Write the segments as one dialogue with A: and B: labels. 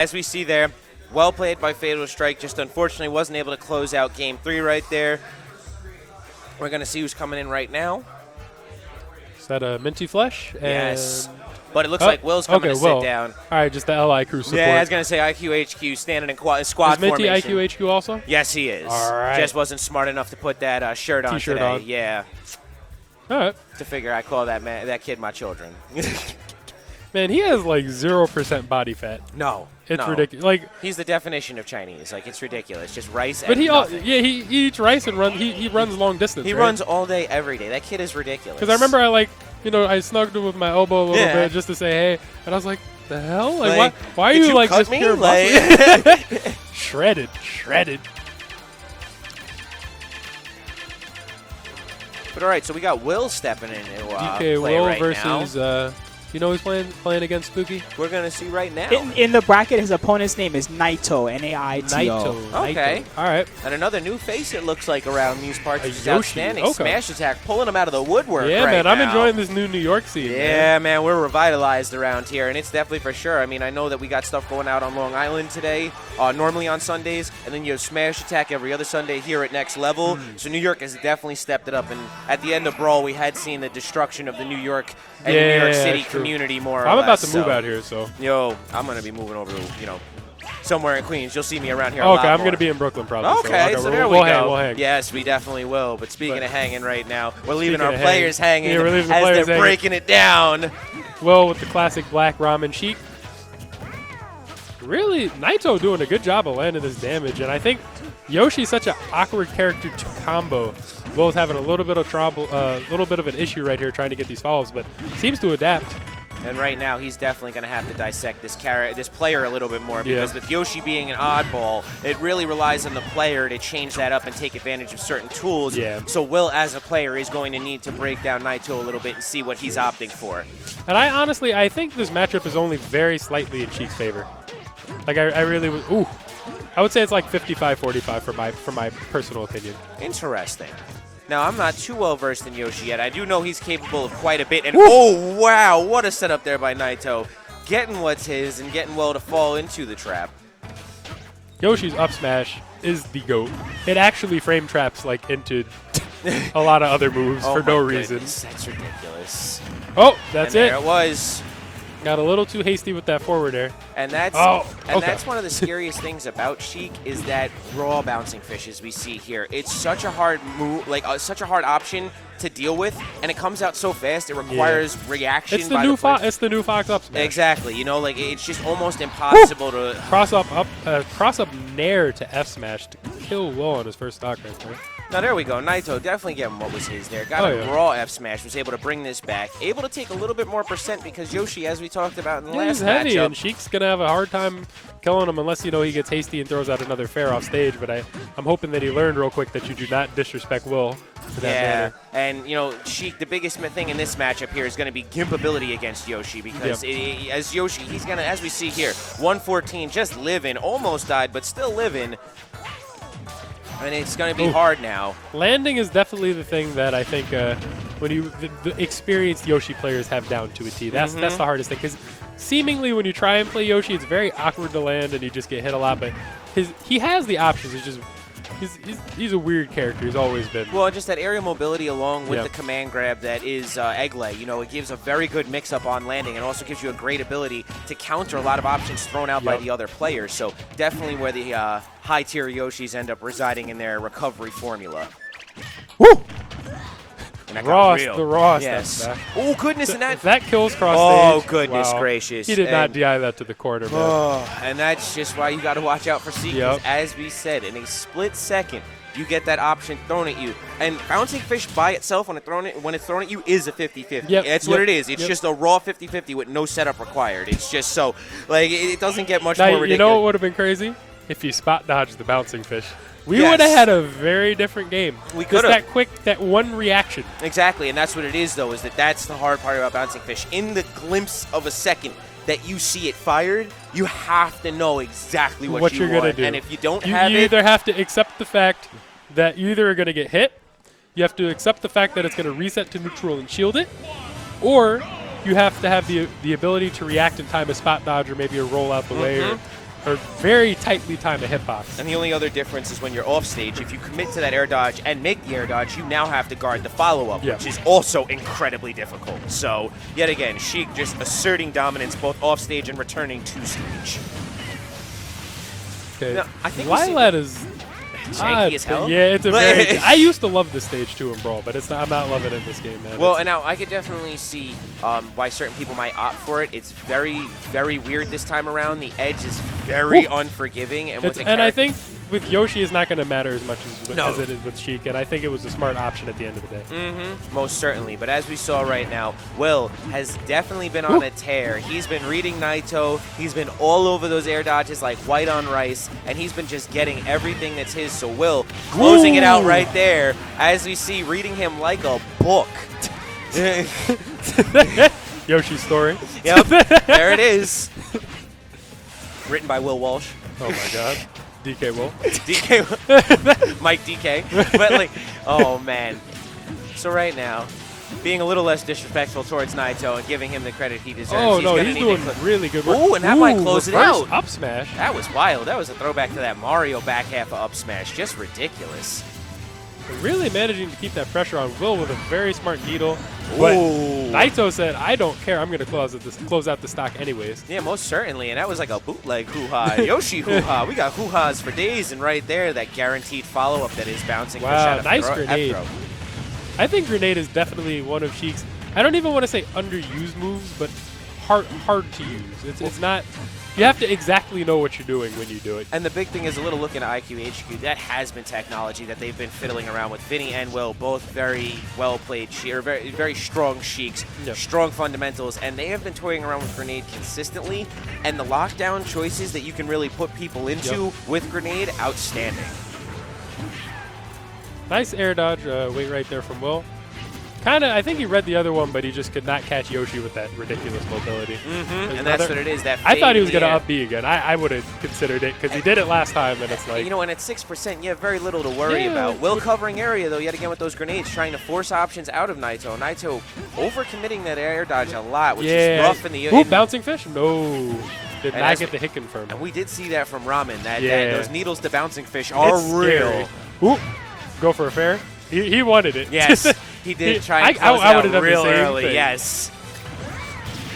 A: As we see there, well played by Fatal Strike, just unfortunately wasn't able to close out Game 3 right there. We're going to see who's coming in right now.
B: Is that a Minty Flesh?
A: Yes. But it looks like Will's coming to sit down.
B: All right, just the LI crew support.
A: Yeah, I was going to say IQHQ standing in squad
B: Is Minty
A: formation.
B: IQHQ also?
A: Yes, he is.
B: All right.
A: Just wasn't smart enough to put that shirt on
B: T-shirt
A: today.
B: on.
A: Yeah.
B: All right.
A: To figure I call that kid my children.
B: Man, he has like 0% body fat.
A: No.
B: It's ridiculous. Like,
A: he's the definition of Chinese. Like, it's ridiculous. Just rice
B: but
A: and nothing.
B: he eats rice and he runs long distance.
A: He runs all day, every day. That kid is ridiculous.
B: Because I remember I snugged him with my elbow a little bit just to say hey, and I was like, the hell? Like why are you like just pure muscle? Shredded.
A: But all right, so we got Will stepping in to
B: DKwill
A: right
B: versus
A: now.
B: you know who's playing against Spooky?
A: We're gonna see right now.
C: In the bracket, his opponent's name is Naito, N-A-I-T-O.
A: Okay.
B: All right.
A: And another new face it looks like around these parts, which is
B: Yoshi.
A: outstanding.
B: Okay.
A: Smash attack, pulling him out of the woodwork.
B: Yeah,
A: right
B: man, I'm
A: now.
B: enjoying this new New York scene.
A: Yeah, man, we're revitalized around here, and it's definitely for sure. I mean, I know that we got stuff going out on Long Island today, normally on Sundays, and then you have Smash Attack every other Sunday here at Next Level. So New York has definitely stepped it up, and at the end of Brawl, we had seen the destruction of the New York and New York City community more or less.
B: I'm about to move out here, so.
A: Yo, I'm going to be moving over to, somewhere in Queens. You'll see me around here a lot
B: I'm
A: more.
B: going to be in Brooklyn probably.
A: Okay, so there we go.
B: We'll hang.
A: Yes, we definitely will. But speaking of hanging right now, we're leaving our
B: Speaking of
A: players hanging
B: Yeah, we're leaving the
A: as
B: players
A: they're
B: hanging.
A: breaking it down.
B: Will with the classic black ramen Sheik. Really, Naito doing a good job of landing this damage, and I think Yoshi's such an awkward character to combo. Will's having a little bit of trouble, a little bit of an issue right here trying to get these follows, but seems to adapt.
A: And right now, he's definitely going to have to dissect this player a little bit more because with Yoshi being an oddball, it really relies on the player to change that up and take advantage of certain tools.
B: Yeah.
A: So Will, as a player, is going to need to break down Naito a little bit and see what he's opting for.
B: And I think this matchup is only very slightly in Sheik's favor. Like I really would. Ooh, I would say it's like 55-45 for my personal opinion.
A: Interesting. Now, I'm not too well versed in Yoshi yet. I do know he's capable of quite a bit. And oh, wow, what a setup there by Naito. Getting what's his and getting Will to fall into the trap.
B: Yoshi's up smash is the GOAT. It actually frame traps like into a lot of other moves for no reason.
A: That's ridiculous.
B: Oh, that's
A: and
B: it.
A: There it was.
B: Got a little too hasty with that forward air.
A: And that's that's one of the scariest things about Sheik is that raw bouncing fishes we see here. It's such a hard move, like such a hard option to deal with, and it comes out so fast. It requires reaction.
B: It's the new Fox. It's the new Fox up smash.
A: Exactly. Like it's just almost impossible to
B: cross up nair to F smash to kill Will on his first stock right there.
A: Now, there we go. Naito definitely getting what was his there. Got a raw F smash, was able to bring this back. Able to take a little bit more percent because Yoshi, as we talked about in the last
B: he's heavy,
A: matchup.
B: and Sheik's going to have a hard time killing him unless, he gets hasty and throws out another fair off stage. But I'm hoping that he learned real quick that you do not disrespect Will for that manner.
A: And, Sheik, the biggest thing in this matchup here is going to be gimp ability against Yoshi because as Yoshi, he's going to, as we see here, 114, just living, almost died, but still living. And it's going to be hard now.
B: Landing is definitely the thing that I think when the experienced Yoshi players have down to a T. That's the hardest thing because seemingly when you try and play Yoshi, it's very awkward to land and you just get hit a lot. But he has the options. It's just he's a weird character. He's always been.
A: Well, just that aerial mobility along with the command grab that is Egglay. It gives a very good mix-up on landing and also gives you a great ability to counter a lot of options thrown out by the other players. So definitely where the high-tier Yoshis end up residing in their recovery formula.
B: Woo!
A: And
B: the raw
A: yes. Oh, goodness. And
B: if that kills cross
A: stage.
B: Oh,
A: goodness gracious.
B: He did not DI that to the corner, man.
A: And that's just why you got to watch out for Seekers. As we said, in a split second, you get that option thrown at you. And bouncing fish by itself, when it's thrown at you, is a 50-50. That's what it is. It's just a raw 50-50 with no setup required. It's just so, it doesn't get much more ridiculous.
B: You know what would have been crazy? If you spot dodged the bouncing fish. We would have had a very different game.
A: We could have.
B: That one reaction.
A: Exactly, and that's what it is, though, is that's the hard part about bouncing fish. In the glimpse of a second that you see it fired, you have to know exactly what you're going to do. And if you don't have it...
B: You either have to accept the fact that you either are going to get hit, you have to accept the fact that it's going to reset to neutral and shield it, or you have to have the ability to react in time a spot dodge or maybe a roll out the way or or very tightly time a hitbox.
A: And the only other difference is when you're off stage, if you commit to that air dodge and make the air dodge, you now have to guard the follow-up,
B: Yeah.
A: which is also incredibly difficult. So, yet again, Sheik just asserting dominance both off stage and returning to stage.
B: Okay.
A: No, I think we see-
B: Lylat is
A: Janky as hell?
B: Yeah, it's a very. I used to love the stage too in Brawl, but it's not, I'm not loving it in this game, man.
A: Well,
B: It's-
A: and now I could definitely see why certain people might opt for it. It's very, very weird this time around. The edge is very unforgiving, and with the
B: and I think with Yoshi, it's not going to matter as much as,
A: No.
B: as it is with Sheik, and I think it was a smart option at the end of the day.
A: most certainly. But as we saw right now, Will has definitely been on a tear. He's been reading Naito. He's been all over those air dodges like white on rice, and he's been just getting everything that's his. So Will closing it out right there, as we see, reading him like a book.
B: Yoshi's story.
A: Yep, there it is. Written by Will Walsh.
B: Oh my God. DKwill.
A: DK, Mike DK. But like, oh man. So right now, being a little less disrespectful towards Naito and giving him the credit he deserves.
B: Oh no,
A: gonna
B: he's
A: need
B: doing
A: to
B: really good work.
A: Ooh, and that might close it
B: reverse
A: out.
B: Up smash.
A: That was wild. That was a throwback to that Mario back half of up smash. Just ridiculous.
B: Really managing to keep that pressure on Will with a very smart needle. But
A: Ooh.
B: Naito said, "I don't care. I'm going to close out the stock anyways."
A: Yeah, most certainly. And that was like a bootleg hoo-ha. Yoshi hoo-ha. We got hoo-has for days. And right there, that guaranteed follow-up that is bouncing.
B: Wow,
A: push out
B: nice
A: of
B: grenade.
A: F-throw.
B: I think grenade is definitely one of Sheik's. I don't even want to say underused moves, but hard to use. It's not. You have to exactly know what you're doing when you do it.
A: And the big thing is a little look into IQHQ. That has been technology that they've been fiddling around with. Vinny and Will, both very well-played, or very, very strong Sheiks,
B: Yep.
A: strong fundamentals, and they have been toying around with Grenade consistently. And the lockdown choices that you can really put people into with Grenade, outstanding.
B: Nice air dodge. Wait right there from Will. Kind of, I think he read the other one, but he just could not catch Yoshi with that ridiculous mobility.
A: And that's what it is. That
B: I thought he was
A: going
B: to up B again. I would have considered it because he did it last time, and it's like,
A: You know, and at 6%, you have very little to worry
B: Yeah,
A: about. Will covering area, though, yet again with those grenades, trying to force options out of Naito. Naito overcommitting that air dodge a lot, which is rough in the...
B: Ooh, bouncing fish? No. Did
A: And
B: not
A: as-
B: get the hit confirmed.
A: And we did see that from Ramen, that those needles to bouncing fish
B: It's
A: are
B: scary.
A: real.
B: Ooh, go for a fair. He wanted it.
A: Yes, he did try and close
B: I
A: it
B: would've
A: out
B: done the
A: real
B: same
A: early,
B: thing.
A: yes.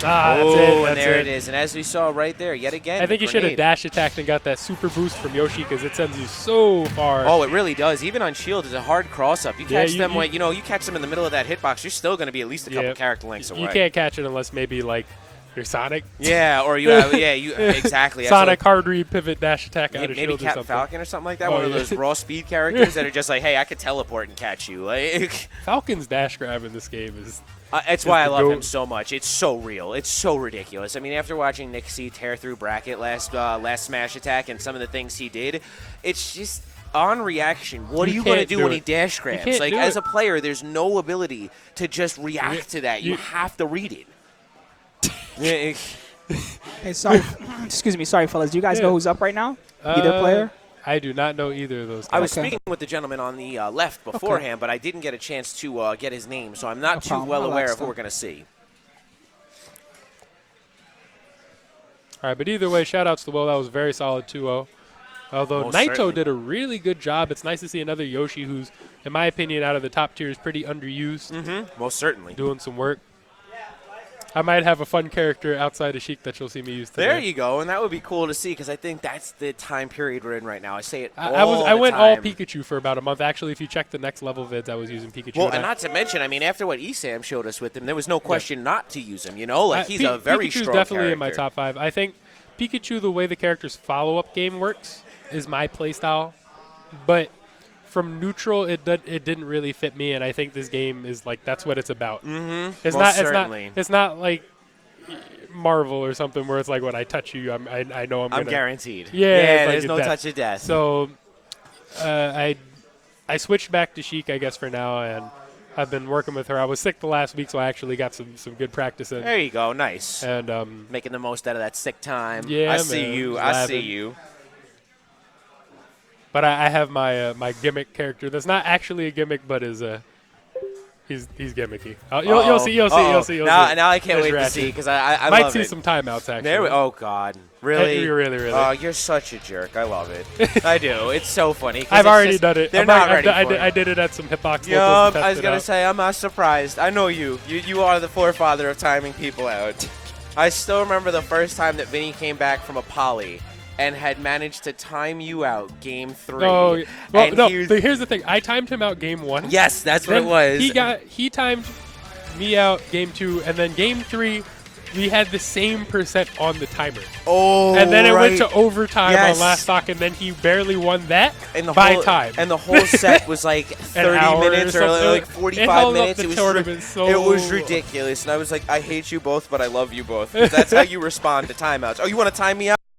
B: That's
A: Oh,
B: it.
A: and
B: That's
A: there
B: it.
A: it is. And as we saw right there, yet again,
B: I think
A: the
B: you should have
A: grenade.
B: dash attacked and got that super boost from Yoshi because it sends you so far.
A: Oh, it really does. Even on shield, it's a hard cross-up. You
B: Yeah,
A: catch
B: you-
A: them
B: you-
A: when, you catch them in the middle of that hitbox, you're still going to be at least a couple character lengths away.
B: You can't catch it unless maybe like you're Sonic.
A: Yeah, or you have, exactly. That's
B: Sonic
A: like-
B: hard read pivot dash attack out of
A: Maybe
B: shield or
A: Cap
B: something.
A: Falcon or something like that.
B: Oh,
A: One of
B: yeah.
A: those raw speed characters that are just like, hey, I could teleport and catch you. Like,
B: Falcon's dash grab in this game is
A: it's why I
B: the
A: love
B: goat.
A: him so much. It's so real. It's so ridiculous. I mean, after watching Nick C tear through bracket last Smash Attack and some of the things he did, it's just on reaction. What are
B: You
A: you going to
B: can't
A: do
B: do
A: when
B: it.
A: he dash
B: You
A: grabs?
B: can't
A: Like,
B: do
A: as
B: it.
A: a player, there's no ability to just react to that. You have to read it. Yeah,
C: Hey, sorry. Excuse me. Sorry, fellas. Do you guys know who's up right now? Either player?
B: I do not know either of those guys.
A: I was
C: Okay.
A: speaking with the gentleman on the left beforehand, but I didn't get a chance to get his name, so I'm not
C: No
A: too
C: problem.
A: well
C: I
A: aware
C: like
A: of who
C: stuff.
A: we're going to see.
B: All right, but either way, shout-outs to Will. That was very solid 2-0. Although
A: Most
B: Naito
A: certainly.
B: did a really good job. It's nice to see another Yoshi who's, in my opinion, out of the top tier is pretty underused,
A: Most certainly.
B: doing some work. I might have a fun character outside of Sheik that you'll see me use today.
A: There you go, and that would be cool to see because I think that's the time period we're in right now. I say it
B: I
A: all
B: went
A: the
B: all
A: time.
B: Pikachu for about a month. Actually, if you check the next level vids, I was using Pikachu.
A: Well, and not to mention, I mean, after what Esam showed us with him, there was no question not to use him. You know, like he's a very
B: Pikachu's
A: strong
B: definitely
A: character.
B: in my top 5. I think Pikachu, the way the character's follow-up game works, is my playstyle. But from neutral, it didn't really fit me, and I think this game is like that's what it's about.
A: Mm-hmm.
B: It's
A: Most
B: not.
A: certainly.
B: It's not like Marvel or something where it's like when I touch you, I know I'm gonna.
A: guaranteed.
B: Yeah, it's like
A: there's
B: a
A: no
B: death.
A: touch of death.
B: So I switched back to Sheik, I guess, for now, and I've been working with her. I was sick the last week, so I actually got some good practice in.
A: There you go, nice.
B: And
A: Making the most out of that sick time.
B: Yeah,
A: I see
B: man,
A: you.
B: just
A: I see
B: laughing.
A: you.
B: but I have my my gimmick character that's not actually a gimmick, but is he's gimmicky. You'll see.
A: Now I can't
B: There's
A: wait to
B: Ratchet.
A: see because I
B: Might
A: love
B: see
A: it.
B: some timeouts actually.
A: There we, oh God. Really?
B: Really.
A: Oh, you're such a jerk. I love it. I do. It's so funny. 'cause
B: I've
A: it's
B: already
A: just-
B: done it.
A: They're
B: I'm
A: not
B: like,
A: ready for it.
B: I did it at some hitbox.
A: Yup, I was going to say, I'm not surprised. I know you. You are the forefather of timing people out. I still remember the first time that Vinny came back from a poly and had managed to time you out game 3.
B: Oh, well,
A: And
B: no.
A: he was-
B: But here's the thing. I timed him out game 1.
A: Yes, that's what
B: Then
A: it was.
B: He timed me out game 2, and then game 3, we had the same percent on the timer.
A: Oh,
B: And then it
A: right.
B: went to overtime
A: Yes.
B: on last stock, and then he barely won that
A: And the
B: by
A: whole,
B: time.
A: And the whole set was like 30
B: hour
A: minutes
B: or
A: or
B: something.
A: like
B: It
A: 45
B: held up
A: minutes.
B: the
A: It was
B: tournament so-
A: it was ridiculous. And I was like, I hate you both, but I love you both. 'Cause that's how you respond to timeouts. Oh, you want to time me out?